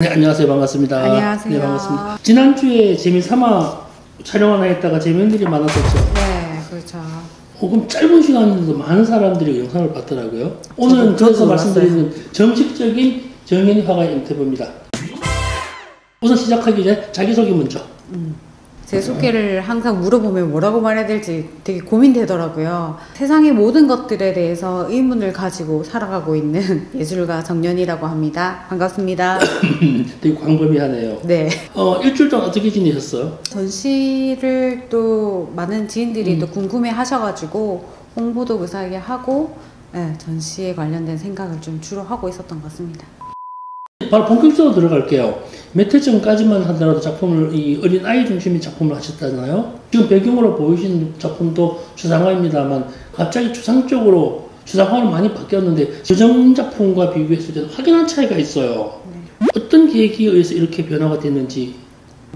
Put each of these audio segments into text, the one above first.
네, 안녕하세요. 반갑습니다. 안녕하세요. 네, 반갑습니다. 지난주에 재미삼아 촬영 하나 했다가 재미들이 많았었죠. 네, 그렇죠. 그럼 짧은 시간인데도 많은 사람들이 영상을 봤더라고요. 오늘은 그래서 말씀드리는 정식적인 정연화가 인터뷰입니다. 우선 시작하기 전에 자기소개 먼저. 제 소개를 항상 물어보면 뭐라고 말해야 될지 되게 고민되더라고요. 세상의 모든 것들에 대해서 의문을 가지고 살아가고 있는 예술가 정연이라고 합니다. 반갑습니다. 되게 광범위하네요. 네. 일주일 동안 어떻게 지내셨어요? 전시를 또 많은 지인들이 또 궁금해 하셔가지고 홍보도 무사하게 하고 네, 전시에 관련된 생각을 좀 주로 하고 있었던 것 같습니다. 바로 본격적으로 들어갈게요. 몇 해 전까지만 하더라도 작품을 이 어린 아이 중심의 작품을 하셨잖아요. 지금 배경으로 보이시는 작품도 추상화입니다만 갑자기 추상적으로 추상화로 많이 바뀌었는데 저전 작품과 비교했을 때는 확연한 차이가 있어요. 네. 어떤 계기에 의해서 이렇게 변화가 됐는지.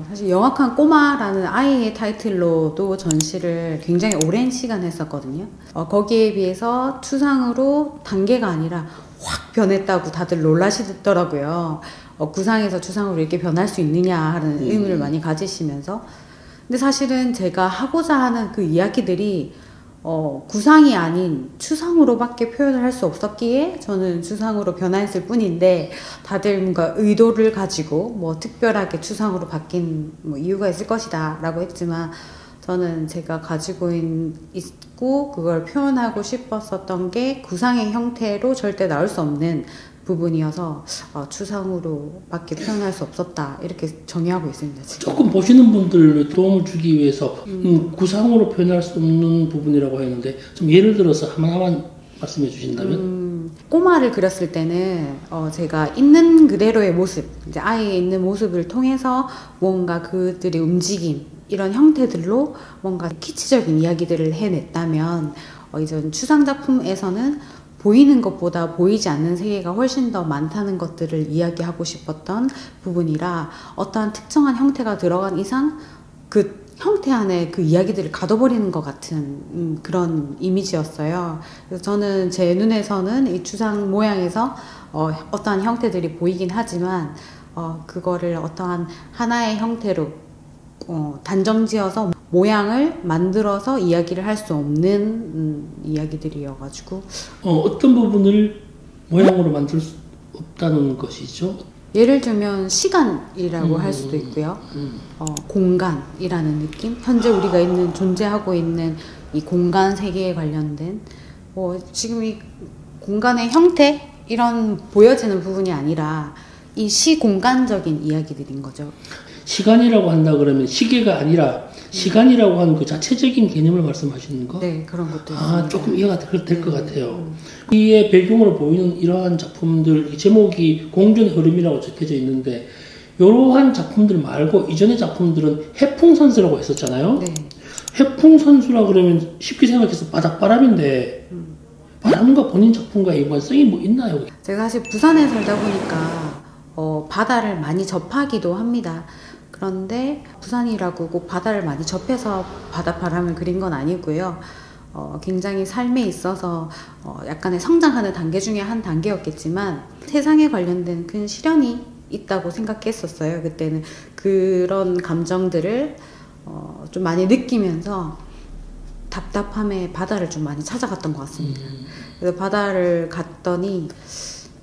사실 영악한 꼬마라는 아이의 타이틀로도 전시를 굉장히 오랜 시간 했었거든요. 거기에 비해서 추상으로 단계가 아니라 확 변했다고 다들 놀라시더라고요. 구상에서 추상으로 이렇게 변할 수 있느냐 하는 의문을 많이 가지시면서, 근데 사실은 제가 하고자 하는 그 이야기들이 구상이 아닌 추상으로밖에 표현을 할 수 없었기에 저는 추상으로 변화했을 뿐인데, 다들 뭔가 의도를 가지고 뭐 특별하게 추상으로 바뀐 뭐 이유가 있을 것이다 라고 했지만, 저는 제가 가지고 있고 그걸 표현하고 싶었었던 게 구상의 형태로 절대 나올 수 없는 부분이어서 추상으로밖에 표현할 수 없었다 이렇게 정의하고 있습니다. 지금. 조금 보시는 분들 도움을 주기 위해서 구상으로 표현할 수 없는 부분이라고 했는데 좀 예를 들어서 하나만 말씀해 주신다면? 꼬마를 그렸을 때는 제가 있는 그대로의 모습, 이제 아이의 있는 모습을 통해서 뭔가 그들의 움직임 이런 형태들로 뭔가 키치적인 이야기들을 해냈다면, 이전 추상작품에서는 보이는 것보다 보이지 않는 세계가 훨씬 더 많다는 것들을 이야기하고 싶었던 부분이라, 어떠한 특정한 형태가 들어간 이상 그 형태 안에 그 이야기들을 가둬버리는 것 같은 그런 이미지였어요. 그래서 저는 제 눈에서는 이 추상 모양에서 어떠한 형태들이 보이긴 하지만 그거를 어떠한 하나의 형태로 단정지어서 모양을 만들어서 이야기를 할 수 없는 이야기들이어가지고 어떤 부분을 모양으로 만들 수 없다는 것이죠? 예를 들면 시간이라고 할 수도 있고요. 공간이라는 느낌, 현재 우리가 존재하고 있는 이 공간 세계에 관련된 지금 이 공간의 형태 이런 보여지는 부분이 아니라 이 시공간적인 이야기들인 거죠. 시간이라고 한다 그러면 시계가 아니라 시간이라고 하는 그 자체적인 개념을 말씀하시는 거? 네, 그런 것도 있습니다. 조금 이해가 될 것 같아요. 이에 배경으로 보이는 이러한 작품들, 제목이 공존의 흐름이라고 적혀져 있는데, 이러한 작품들 말고 이전의 작품들은 해풍선수라고 했었잖아요. 네. 해풍선수라 그러면 쉽게 생각해서 바닷바람인데 바람과 본인 작품과 연관성이 뭐 있나요? 제가 사실 부산에 살다 보니까 바다를 많이 접하기도 합니다. 그런데 부산이라고 꼭 바다를 많이 접해서 바닷바람을 그린 건 아니고요. 굉장히 삶에 있어서 약간의 성장하는 단계 중에 한 단계였겠지만 세상에 관련된 큰 시련이 있다고 생각했었어요. 그때는 그런 감정들을 좀 많이 느끼면서 답답함에 바다를 좀 많이 찾아갔던 것 같습니다. 그래서 바다를 갔더니,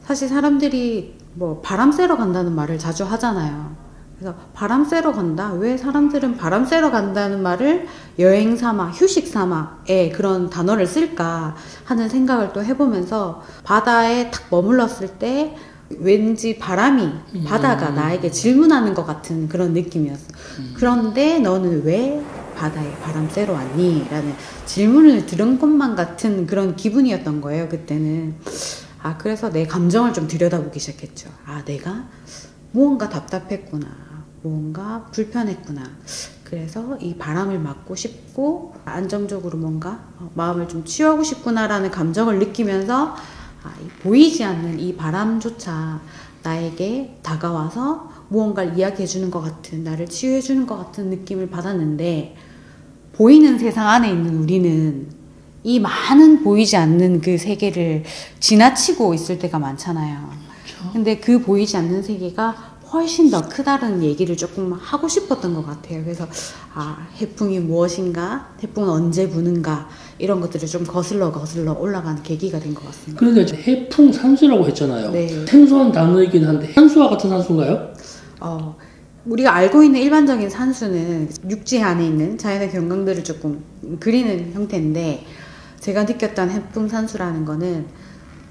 사실 사람들이 뭐 바람 쐬러 간다는 말을 자주 하잖아요. 그래서 바람 쐬러 간다? 왜 사람들은 바람 쐬러 간다는 말을 여행 삼아, 휴식 삼아의 그런 단어를 쓸까 하는 생각을 또 해보면서, 바다에 탁 머물렀을 때 왠지 바람이 바다가 나에게 질문하는 것 같은 그런 느낌이었어. 그런데 너는 왜 바다에 바람 쐬러 왔니? 라는 질문을 들은 것만 같은 그런 기분이었던 거예요, 그때는. 그래서 내 감정을 좀 들여다보기 시작했죠. 내가 무언가 답답했구나. 무언가 불편했구나. 그래서 이 바람을 맞고 싶고 안정적으로 뭔가 마음을 좀 치유하고 싶구나라는 감정을 느끼면서 보이지 않는 이 바람조차 나에게 다가와서 무언가를 이야기해주는 것 같은, 나를 치유해주는 것 같은 느낌을 받았는데, 보이는 세상 안에 있는 우리는 이 많은 보이지 않는 그 세계를 지나치고 있을 때가 많잖아요. 그렇죠. 근데 그 보이지 않는 세계가 훨씬 더 크다는 얘기를 조금 하고 싶었던 것 같아요. 그래서 해풍이 무엇인가, 해풍은 언제 부는가, 이런 것들을 좀 거슬러 올라가는 계기가 된 것 같습니다. 그런데 해풍 산수라고 했잖아요. 네. 생소한 단어이긴 한데 산수와 같은 산수인가요? 우리가 알고 있는 일반적인 산수는 육지 안에 있는 자연의 경관들을 조금 그리는 형태인데, 제가 느꼈던 해풍 산수라는 거는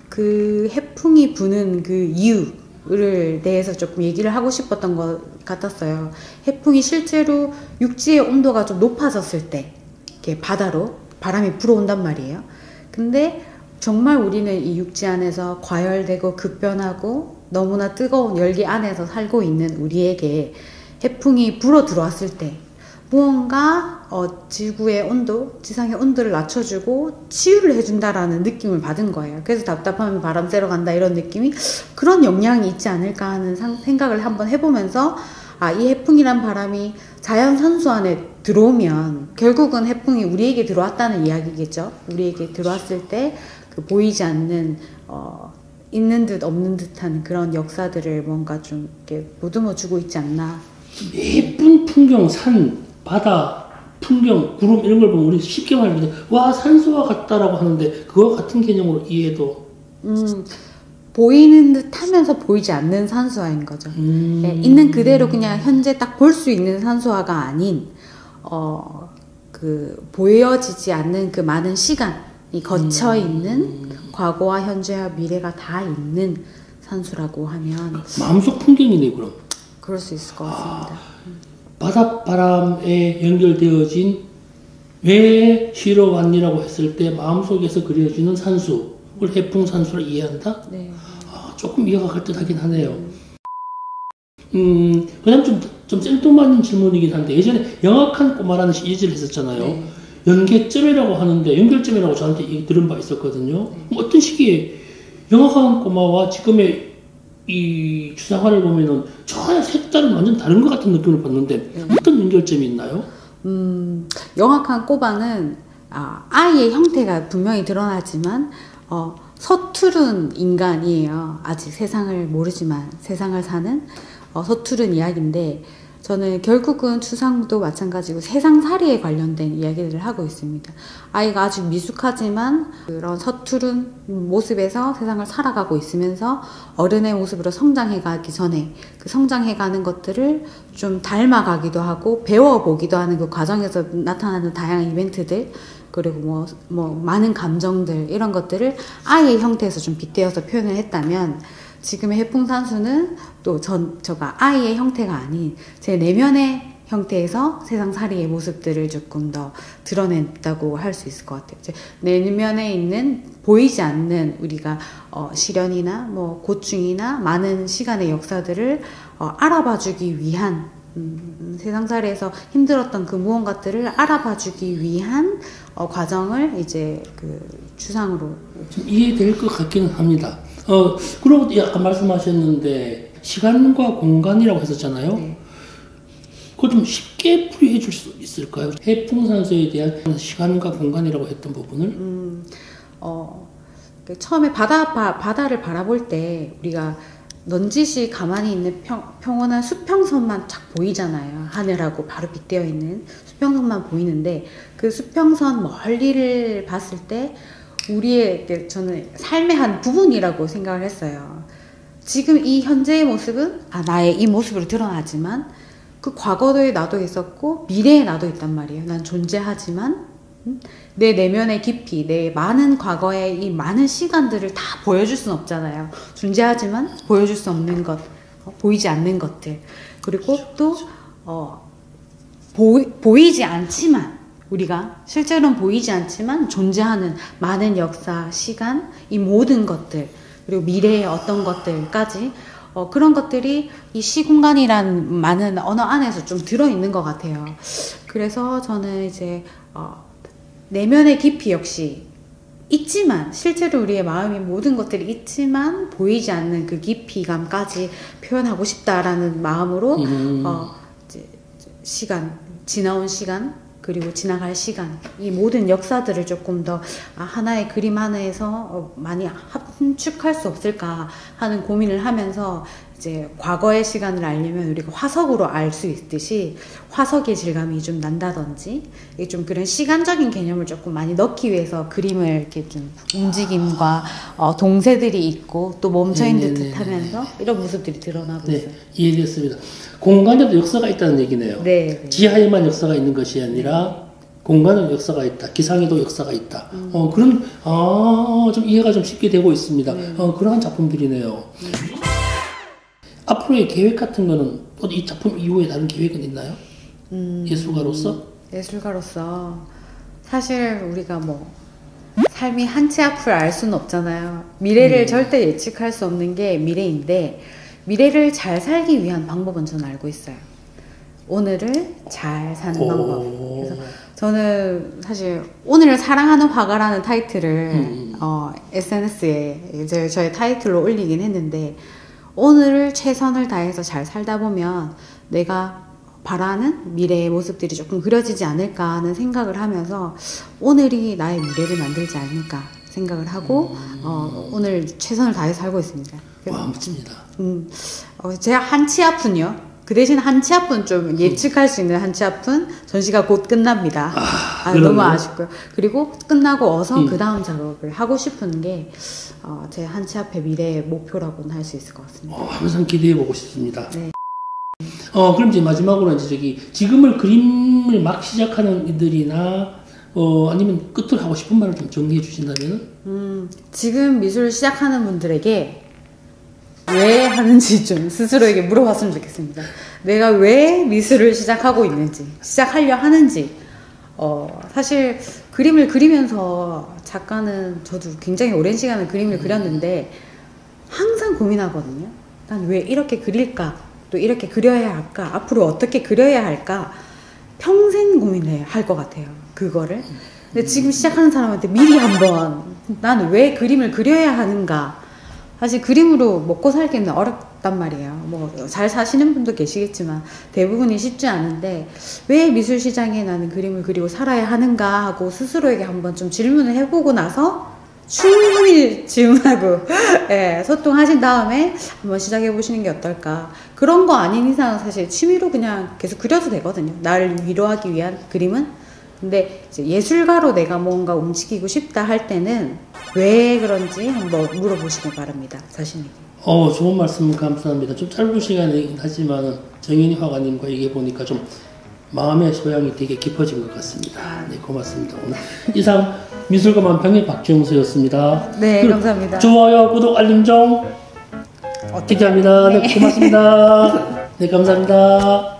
그 해풍이 부는 그 이유를 대해서 조금 얘기를 하고 싶었던 것 같았어요. 해풍이 실제로 육지의 온도가 좀 높아졌을 때 이렇게 바다로 바람이 불어온단 말이에요. 근데 정말 우리는 이 육지 안에서 과열되고 급변하고 너무나 뜨거운 열기 안에서 살고 있는 우리에게 해풍이 불어 들어왔을 때 무언가 지구의 온도, 지상의 온도를 낮춰주고 치유를 해준다라는 느낌을 받은 거예요. 그래서 답답하면 바람 쐬러 간다 이런 느낌이, 그런 영향이 있지 않을까 하는 생각을 한번 해보면서 이 해풍이란 바람이 자연 산수 안에 들어오면 결국은 해풍이 우리에게 들어왔다는 이야기겠죠. 우리에게 들어왔을 때 그 보이지 않는 있는 듯 없는 듯한 그런 역사들을 뭔가 좀 이렇게 보듬어 주고 있지 않나. 예쁜 풍경, 산, 바다, 풍경, 구름 이런 걸 보면 우리 쉽게 말하면 와 산수와 같다라고 하는데, 그와 같은 개념으로 이해해도 보이는 듯 하면서 보이지 않는 산수화인 거죠. 네, 있는 그대로 그냥 현재 딱 볼 수 있는 산수화가 아닌 그 보여지지 않는 그 많은 시간이 거쳐 있는 과거와 현재와 미래가 다 있는 산수라고 하면 마음속 풍경이네. 그럼 그럴 수 있을 것 같습니다. 바닷바람에 연결되어진 왜 쉬러 왔니라고 했을 때 마음속에서 그려지는 산수, 그걸 해풍산수를 이해한다? 네. 조금 이해가 갈 듯하긴 하네요. 그냥 좀 생뚱맞는 질문이긴 한데, 예전에 영악한 꼬마라는 시리즈를 했었잖아요. 네. 연계점이라고 하는데, 연결점이라고 저한테 들은 바 있었거든요. 어떤 시기에 영악한 꼬마와 지금의 이 추상화를 보면은 전혀 색깔은 완전 다른 것 같은 느낌을 받는데, 어떤 연결점이 있나요? 영악한 꼬마는 아이의 형태가 분명히 드러나지만 서투른 인간이에요. 아직 세상을 모르지만 세상을 사는 서투른 이야기인데, 저는 결국은 추상도 마찬가지고 세상살이에 관련된 이야기들을 하고 있습니다. 아이가 아직 미숙하지만 그런 서투른 모습에서 세상을 살아가고 있으면서 어른의 모습으로 성장해가기 전에 그 성장해가는 것들을 좀 닮아가기도 하고 배워보기도 하는 그 과정에서 나타나는 다양한 이벤트들, 그리고 뭐 많은 감정들, 이런 것들을 아이의 형태에서 좀 빗대어서 표현을 했다면, 지금의 해풍산수는 또 저가 아이의 형태가 아닌 제 내면의 형태에서 세상살이의 모습들을 조금 더 드러냈다고 할 수 있을 것 같아요. 제 내면에 있는 보이지 않는 우리가 시련이나 뭐 고충이나 많은 시간의 역사들을 알아봐주기 위한, 세상살이에서 힘들었던 그 무언가들을 알아봐주기 위한 과정을 이제 그 추상으로 좀 이해될 것 같기는 합니다. 그리고 아까 말씀하셨는데 시간과 공간이라고 했었잖아요. 네. 그걸 좀 쉽게 풀이해 줄 수 있을까요? 해풍산수에 대한 시간과 공간이라고 했던 부분을. 처음에 바다를 바라볼 때 우리가 넌지시 가만히 있는 평온한 수평선만 쫙 보이잖아요. 하늘하고 바로 빗대어 있는 수평선만 보이는데, 그 수평선 멀리를 봤을 때 우리의, 저는 삶의 한 부분이라고 생각을 했어요. 지금 이 현재의 모습은 나의 이 모습으로 드러나지만 그 과거에 나도 있었고 미래에 나도 있단 말이에요. 난 존재하지만 내 내면의 깊이, 내 많은 과거의 이 많은 시간들을 다 보여줄 순 없잖아요. 존재하지만 보여줄 수 없는 것, 보이지 않는 것들, 그리고 또 보이지 않지만, 우리가 실제로는 보이지 않지만 존재하는 많은 역사, 시간, 이 모든 것들, 그리고 미래의 어떤 것들까지 그런 것들이 이 시공간이란 많은 언어 안에서 좀 들어있는 것 같아요. 그래서 저는 이제 내면의 깊이 역시 있지만, 실제로 우리의 마음이 모든 것들이 있지만 보이지 않는 그 깊이감까지 표현하고 싶다라는 마음으로 이제 시간, 지나온 시간, 그리고 지나갈 시간, 이 모든 역사들을 조금 더 하나의 그림 하나에서 많이 함축할 수 없을까 하는 고민을 하면서 이제 과거의 시간을 알려면 우리가 화석으로 알 수 있듯이 화석의 질감이 좀 난다든지 이게 좀 그런 시간적인 개념을 조금 많이 넣기 위해서 그림을 이렇게 좀 움직임과 동세들이 있고 또 멈춰있는 듯 하면서 이런 모습들이 드러나고 있어요. 이해됐습니다. 공간에도 역사가 있다는 얘기네요. 네. 지하에만 역사가 있는 것이 아니라 공간에도 역사가 있다. 기상에도 역사가 있다. 좀 이해가 좀 쉽게 되고 있습니다. 그러한 작품들이네요. 앞으로의 계획 같은 거는 또 이 작품 이후에 다른 계획은 있나요? 예술가로서? 예술가로서 사실 우리가 뭐 삶이 한 치 앞을 알 수는 없잖아요. 미래를 절대 예측할 수 없는 게 미래인데 미래를 잘 살기 위한 방법은 저는 알고 있어요. 오늘을 잘 사는 방법. 그래서 저는 사실 오늘을 사랑하는 화가라는 타이틀을 SNS에 이제 저의 타이틀로 올리긴 했는데 오늘을 최선을 다해서 잘 살다 보면 내가 바라는 미래의 모습들이 조금 그려지지 않을까 하는 생각을 하면서 오늘이 나의 미래를 만들지 않을까 생각을 하고 오늘 최선을 다해서 살고 있습니다. 와, 멋집니다. 제가 한치 앞은요. 그 대신 한치 앞은 좀 예측할 수 있는 한치 앞은 전시가 곧 끝납니다. 너무 아쉽고요. 그리고 끝나고 어서 그 다음 작업을 하고 싶은 게 제 한치 앞의 미래의 목표라고는 할 수 있을 것 같습니다. 항상 기대해보고 싶습니다. 네. 그럼 이제 마지막으로 이제 지금을 그림을 막 시작하는 이들이나 아니면 끝으로 하고 싶은 말을 좀 정리해 주신다면? 지금 미술을 시작하는 분들에게 왜 하는지 좀 스스로에게 물어봤으면 좋겠습니다. 내가 왜 미술을 시작하고 있는지, 시작하려 하는지. 사실 그림을 그리면서 작가는 저도 굉장히 오랜 시간을 그림을 그렸는데 항상 고민하거든요. 난 왜 이렇게 그릴까? 또 이렇게 그려야 할까? 앞으로 어떻게 그려야 할까? 평생 고민을 할 것 같아요. 그거를. 근데 지금 시작하는 사람한테 미리 한번 나는 왜 그림을 그려야 하는가? 사실 그림으로 먹고 살기는 어렵단 말이에요. 뭐 잘 사시는 분도 계시겠지만 대부분이 쉽지 않은데 왜 미술 시장에 나는 그림을 그리고 살아야 하는가 하고 스스로에게 한번 좀 질문을 해보고 나서 충분히 질문하고 소통하신 다음에 한번 시작해 보시는 게 어떨까. 그런 거 아닌 이상은 사실 취미로 그냥 계속 그려도 되거든요. 나를 위로하기 위한 그림은. 근데 이제 예술가로 내가 뭔가 움직이고 싶다 할 때는 왜 그런지 한번 물어보시길 바랍니다. 자신에게. 좋은 말씀 감사합니다. 좀 짧은 시간이긴 하지만 정현희 화가님과 얘기해 보니까 좀 마음의 소양이 되게 깊어진 것 같습니다. 네, 고맙습니다. 오늘 이상 미술가 만평의 박정수였습니다. 네, 감사합니다. 좋아요, 구독, 알림정 기대합니다. 네, 고맙습니다. 네, 감사합니다.